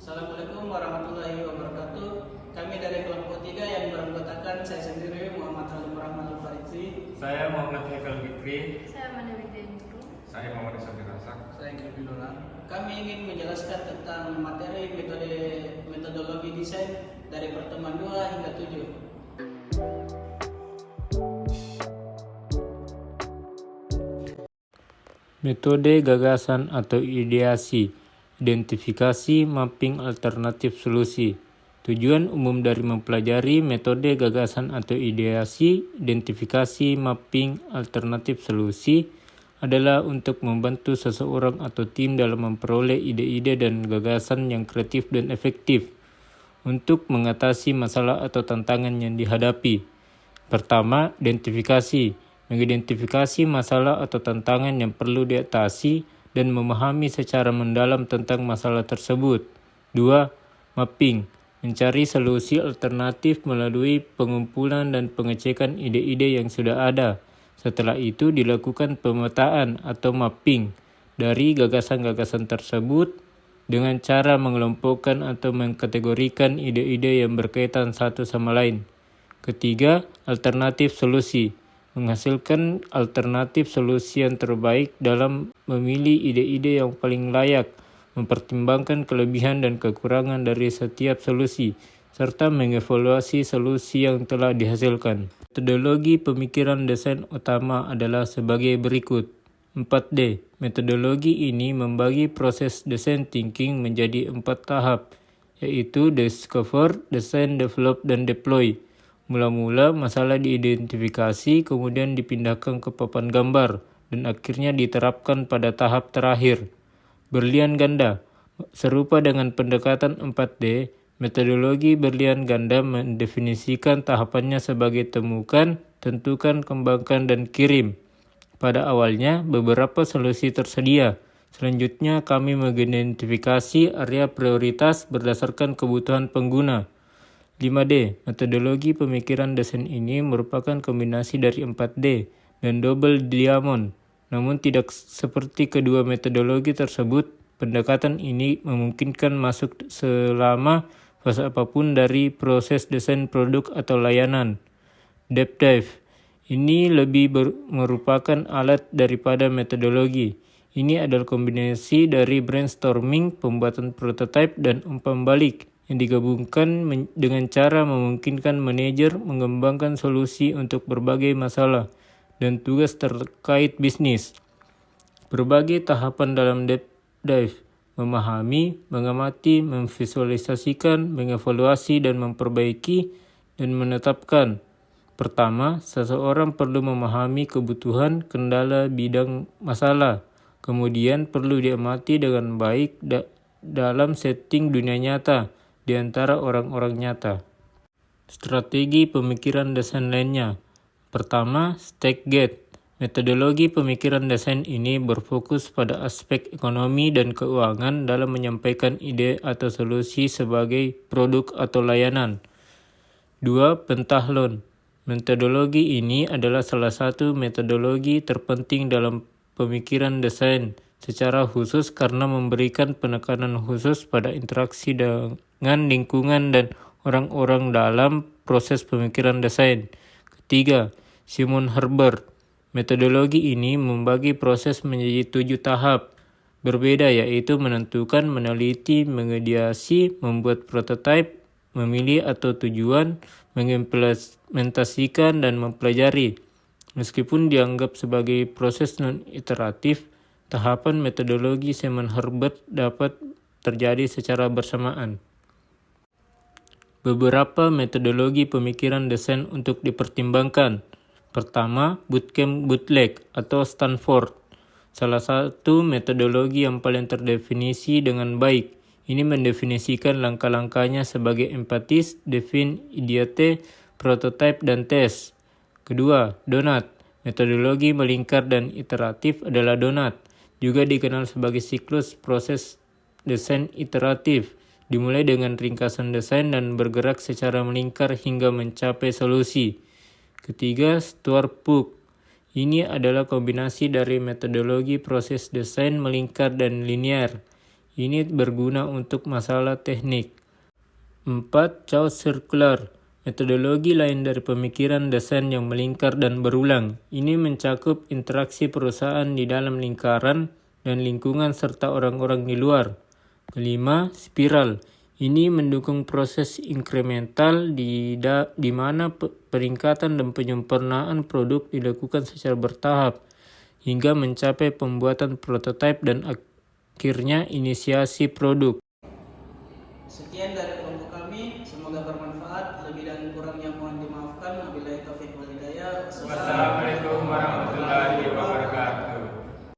Assalamualaikum warahmatullahi wabarakatuh. Kami dari kelompok 3 yang beranggotakan saya sendiri Muhammad Halim Rahman Al-Farisi. Saya Muhammad Haikal Fikri. Saya Manawita Indro. Saya Muhammad Isabri Rasak. Saya Kirby Dolan. Kami ingin menjelaskan tentang materi metodologi desain dari pertemuan 2 hingga 7. Metode gagasan atau ideasi, identifikasi mapping alternatif solusi. Tujuan umum dari mempelajari metode gagasan atau ideasi, identifikasi mapping alternatif solusi adalah untuk membantu seseorang atau tim dalam memperoleh ide-ide dan gagasan yang kreatif dan efektif untuk mengatasi masalah atau tantangan yang dihadapi. Pertama, identifikasi. Mengidentifikasi masalah atau tantangan yang perlu diatasi dan memahami secara mendalam tentang masalah tersebut. 2. Mapping. Mencari solusi alternatif melalui pengumpulan dan pengecekan ide-ide yang sudah ada. Setelah itu dilakukan pemetaan atau mapping dari gagasan-gagasan tersebut dengan cara mengelompokkan atau mengkategorikan ide-ide yang berkaitan satu sama lain. Ketiga, alternatif solusi. Menghasilkan alternatif solusi yang terbaik dalam memilih ide-ide yang paling layak, mempertimbangkan kelebihan dan kekurangan dari setiap solusi, serta mengevaluasi solusi yang telah dihasilkan. Metodologi pemikiran desain utama adalah sebagai berikut. 4D. Metodologi ini membagi proses design thinking menjadi 4 tahap, yaitu discover, design, develop, dan deploy. Mula-mula masalah diidentifikasi, kemudian dipindahkan ke papan gambar, dan akhirnya diterapkan pada tahap terakhir. Berlian ganda. Serupa dengan pendekatan 4D, metodologi berlian ganda mendefinisikan tahapannya sebagai temukan, tentukan, kembangkan, dan kirim. Pada awalnya, beberapa solusi tersedia. Selanjutnya, kami mengidentifikasi area prioritas berdasarkan kebutuhan pengguna. 5D. Metodologi pemikiran desain ini merupakan kombinasi dari 4D dan double diamond. Namun tidak seperti kedua metodologi tersebut, pendekatan ini memungkinkan masuk selama fase apapun dari proses desain produk atau layanan. Deep dive. Ini lebih merupakan alat daripada metodologi. Ini adalah kombinasi dari brainstorming, pembuatan prototipe, dan umpan balik yang digabungkan dengan cara memungkinkan manajer mengembangkan solusi untuk berbagai masalah dan tugas terkait bisnis. Berbagai tahapan dalam deep dive: memahami, mengamati, memvisualisasikan, mengevaluasi, dan memperbaiki, dan menetapkan. Pertama, seseorang perlu memahami kebutuhan, kendala, bidang masalah. Kemudian perlu diamati dengan baik dalam setting dunia nyata di antara orang-orang nyata. Strategi pemikiran desain lainnya. Pertama, Stack Gate. Metodologi pemikiran desain ini berfokus pada aspek ekonomi dan keuangan dalam menyampaikan ide atau solusi sebagai produk atau layanan. 2. Pentahlon. Metodologi ini adalah salah satu metodologi terpenting dalam pemikiran desain, secara khusus karena memberikan penekanan khusus pada interaksi dengan lingkungan dan orang-orang dalam proses pemikiran desain. Ketiga, Simon Herbert. Metodologi ini membagi proses menjadi 7 tahap berbeda, yaitu menentukan, meneliti, mengideasi, membuat prototipe, memilih atau tujuan, mengimplementasikan, dan mempelajari. Meskipun dianggap sebagai proses non-iteratif, tahapan metodologi Simon Herbert dapat terjadi secara bersamaan. Beberapa metodologi pemikiran desain untuk dipertimbangkan. Pertama, Bootcamp Bootleg atau Stanford. Salah satu metodologi yang paling terdefinisi dengan baik. Ini mendefinisikan langkah-langkahnya sebagai empatis, define, ideate, prototype, dan tes. Kedua, Donut. Metodologi melingkar dan iteratif adalah Donut, juga dikenal sebagai siklus proses desain iteratif, dimulai dengan ringkasan desain dan bergerak secara melingkar hingga mencapai solusi. Ketiga, Stuart Pook. Ini adalah kombinasi dari metodologi proses desain melingkar dan linear. Ini berguna untuk masalah teknik. 4. Chaos circular. Metodologi lain dari pemikiran desain yang melingkar dan berulang. Ini mencakup interaksi perusahaan di dalam lingkaran dan lingkungan serta orang-orang di luar. 5. Spiral. Ini mendukung proses inkremental di mana peningkatan dan penyempurnaan produk dilakukan secara bertahap hingga mencapai pembuatan prototipe dan akhirnya inisiasi produk. Sekian dari kelompok kami, semoga bermanfaat. Lebih dan kurangnya mohon dimaafkan. Wabillahi taufiq wal hidayah. Wassalamualaikum.